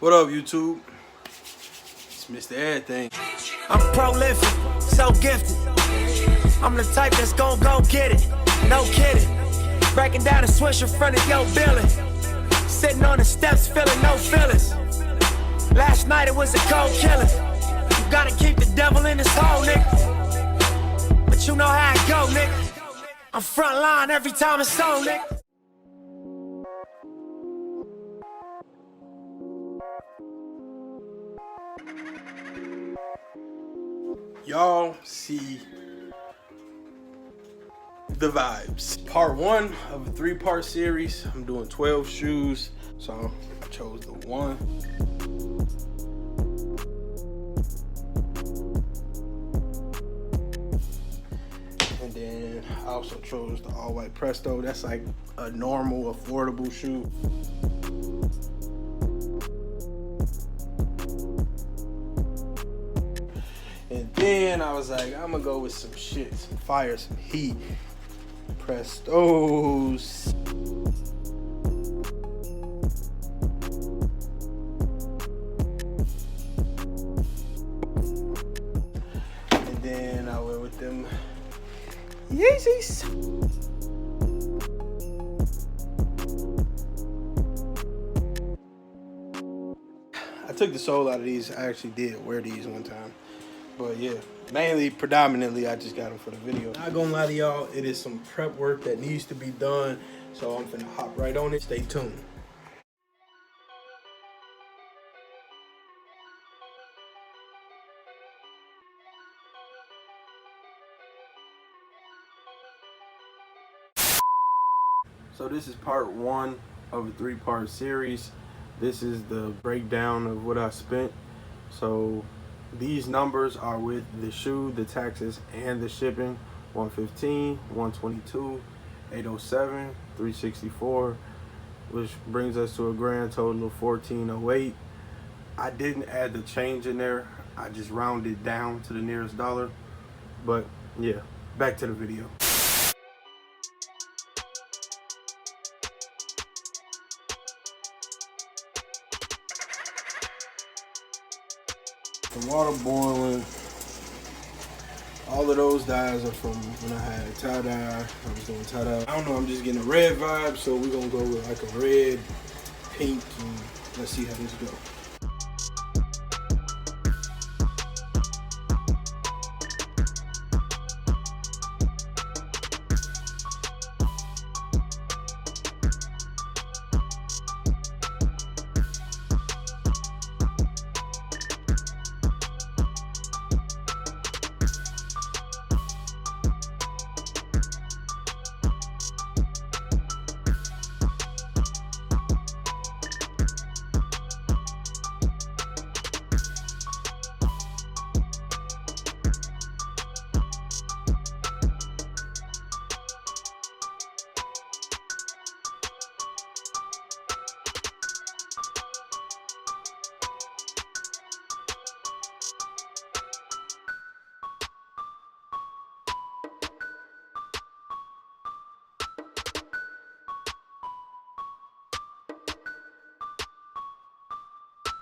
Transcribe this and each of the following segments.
What up, YouTube? It's Mr. Everything. I'm prolific, so gifted. I'm the type that's gon' go get it. No kidding. Breaking down a swish in front of your building. Sitting on the steps, feeling no feelings. Last night it was a cold killing. You gotta keep the devil in his hole, nigga. But you know how it go, nigga. I'm front line every time it's on, nigga. Y'all see the vibes. Part 1 of a 3-part series. I'm doing 12 shoes, so I chose the 1. And then I also chose the all-white Presto. That's like a normal, affordable shoe. And then I was like, I'm gonna go with some shit, some fire, some heat. Prestos. And then I went with them Yeezys. I took the sole out of these. I actually did wear these one time. But yeah, predominantly, I just got them for the video. Not gonna lie to y'all, it is some prep work that needs to be done. So I'm finna hop right on it. Stay tuned. So this is part 1 of a 3-part series. This is the breakdown of what I spent. So these numbers are with the shoe, the taxes, and the shipping. 115, 122, 807, 364, which brings us to a grand total of 1408. I didn't add the change in there. I just rounded down to the nearest dollar. But yeah, back to the video. The water boiling. All of those dyes are from when I had tie-dye. I was doing tie-dye. I don't know, I'm just getting a red vibe, so we're gonna go with like a red, pink, and let's see how this goes.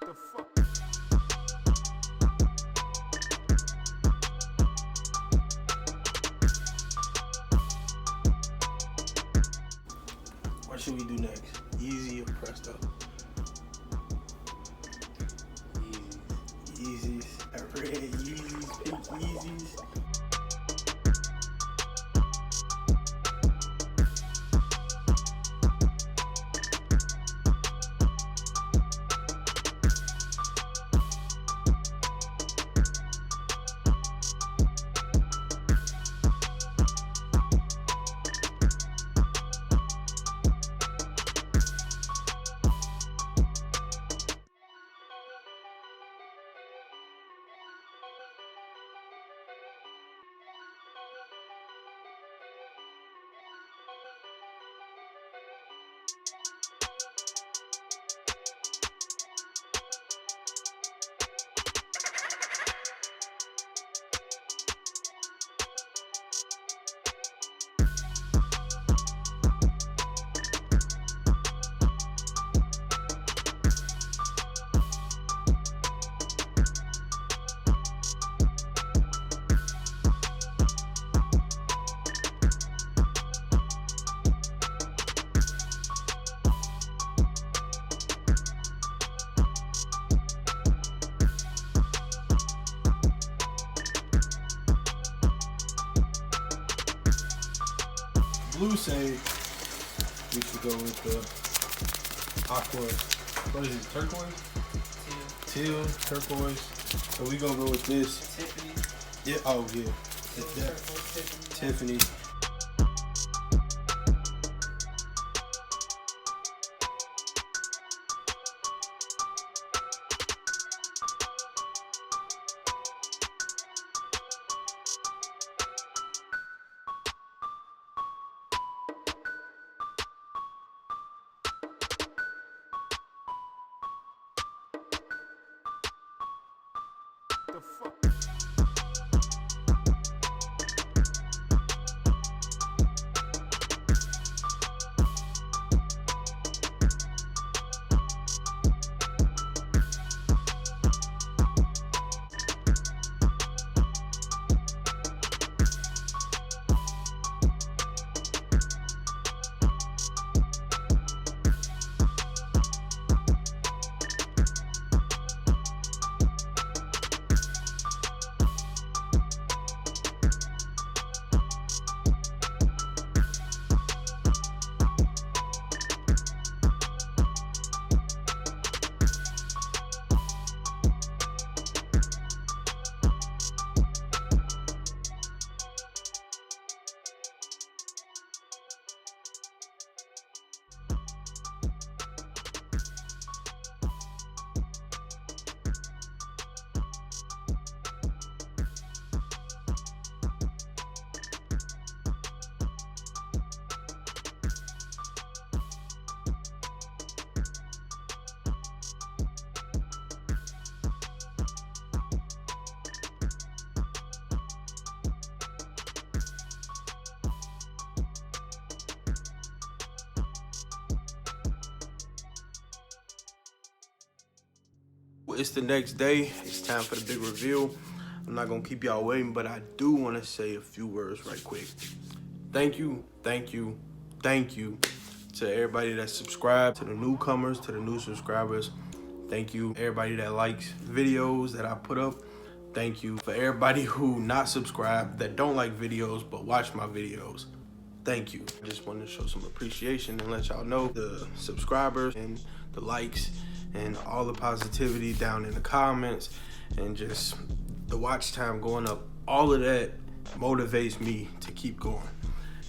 The fuck? What should we do next? Yeezy or Presto? Yeezys. Red Yeezys, pink Yeezys. Slew say we should go with the aqua, what is it, turquoise? Teal, turquoise. So we gonna go with this. Tiffany. Yeah, oh yeah. Tiffany. The fuck? It's the next day. It's time for the big reveal. I'm not gonna keep y'all waiting, but I do want to say a few words right quick. Thank you to everybody that subscribed, to the newcomers, to the new subscribers. Thank you everybody that likes videos that I put up. Thank you for everybody who not subscribed, that don't like videos but watch my videos. Thank you. I just wanted to show some appreciation and let y'all know the subscribers and the likes and all the positivity down in the comments and just the watch time going up. All of that motivates me to keep going.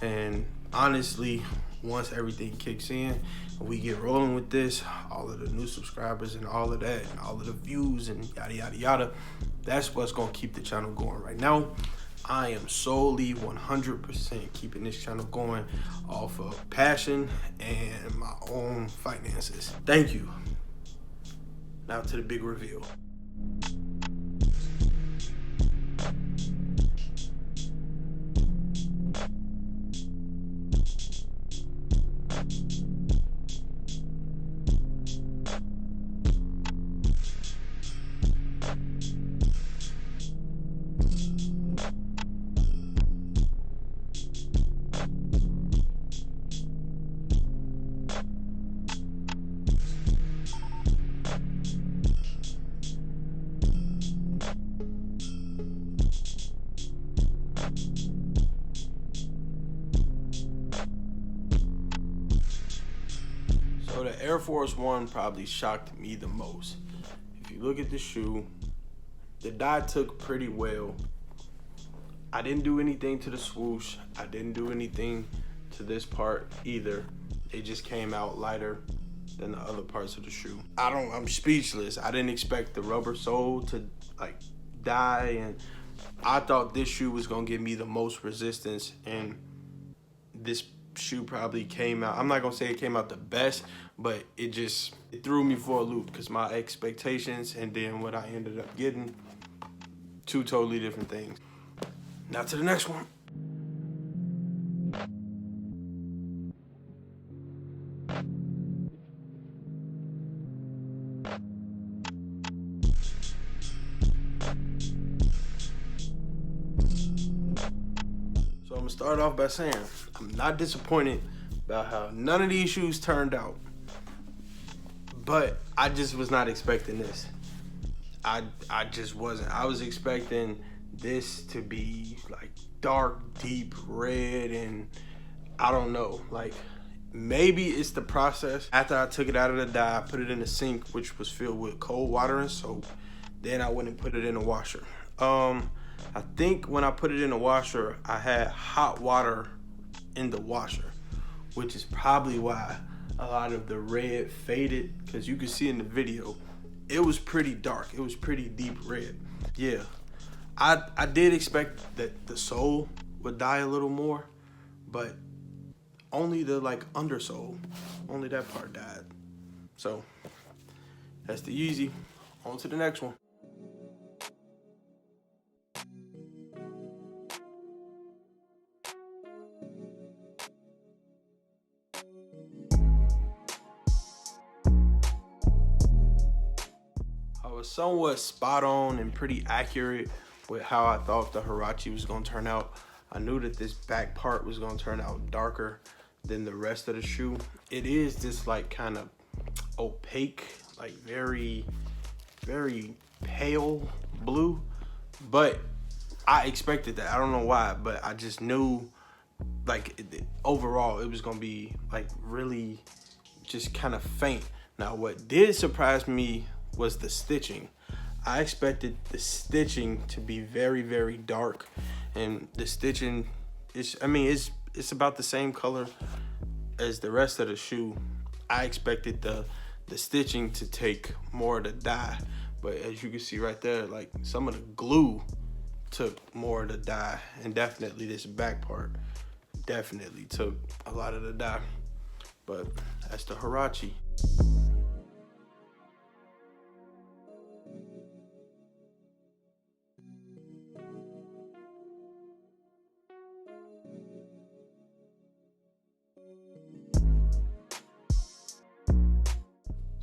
And honestly, once everything kicks in and we get rolling with this, all of the new subscribers and all of that and all of the views and yada yada yada, that's what's gonna keep the channel going. Right now, I am solely 100% keeping this channel going off of passion and my own finances. Thank you. Now to the big reveal. So the Air Force One probably shocked me the most. If you look at the shoe, the dye took pretty well. I didn't do anything to the swoosh. I didn't do anything to this part either. It just came out lighter than the other parts of the shoe. I'm speechless. I didn't expect the rubber sole to like dye, and I thought this shoe was gonna give me the most resistance, and this shoe probably came out, I'm not gonna say it came out the best, but it threw me for a loop because my expectations and then what I ended up getting, two totally different things. Now to the next one. So I'm gonna start off by saying I'm not disappointed about how none of these shoes turned out, but I just was not expecting this. I just wasn't. I was expecting this to be like dark, deep red, and I don't know, like maybe it's the process. After I took it out of the dye, I put it in the sink, which was filled with cold water and soap. Then I went and put it in the washer. I think when I put it in the washer, I had hot water in the washer, which is probably why a lot of the red faded, because you can see in the video, it was pretty dark. It was pretty deep red. Yeah, I did expect that the sole would dye a little more, but only the like undersole, only that part died. So that's the Yeezy. On to the next one. I was somewhat spot on and pretty accurate with how I thought the Huarache was gonna turn out. I knew that this back part was gonna turn out darker than the rest of the shoe. It is this like kind of opaque, like very, very pale blue, but I expected that. I don't know why, but I just knew like overall it was gonna be like really just kind of faint. Now what did surprise me was the stitching. I expected the stitching to be very, very dark, and the stitching is, I mean, it's about the same color as the rest of the shoe. I expected the stitching to take more of the dye, but as you can see right there, like some of the glue took more of the dye, and definitely this back part definitely took a lot of the dye. But that's the Huarache.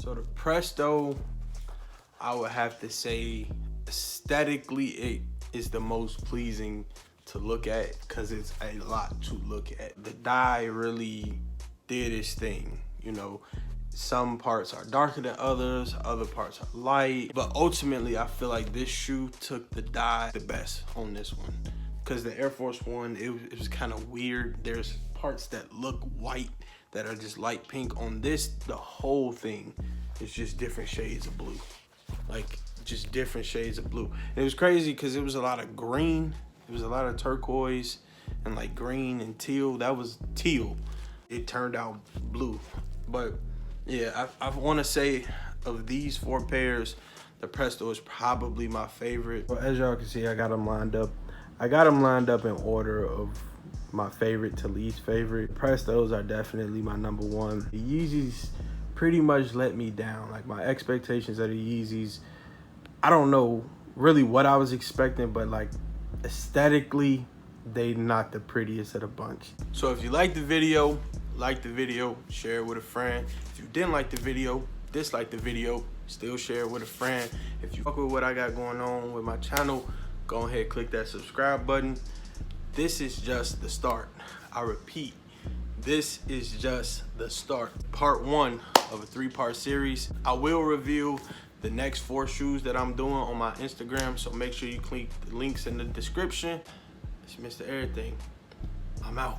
So the Presto, I would have to say aesthetically it is the most pleasing to look at because it's a lot to look at. The dye really did its thing, you know. Some parts are darker than others, other parts are light, but ultimately I feel like this shoe took the dye the best on this one, because the Air Force One, it was kind of weird. There's parts that look white that are just light pink. On this, the whole thing is just different shades of blue, like just different shades of blue. And it was crazy because it was a lot of green, it was a lot of turquoise and like green and teal. That was teal. It turned out blue. But yeah, I want to say of these 4 pairs, the Presto is probably my favorite. Well, as y'all can see, I got them lined up. I got them lined up in order of my favorite to least favorite. Prestos are definitely my number 1. The Yeezys pretty much let me down. Like my expectations of the Yeezys, I don't know really what I was expecting, but like aesthetically, they not the prettiest of the bunch. So if you like the video, share it with a friend. If you didn't like the video, dislike the video, still share it with a friend. If you fuck with what I got going on with my channel, go ahead, click that subscribe button. This is just the start. I repeat, this is just the start. Part 1 of a 3-part series. I will reveal the next 4 shoes that I'm doing on my Instagram, so make sure you click the links in the description. It's Mr. Everything. I'm out.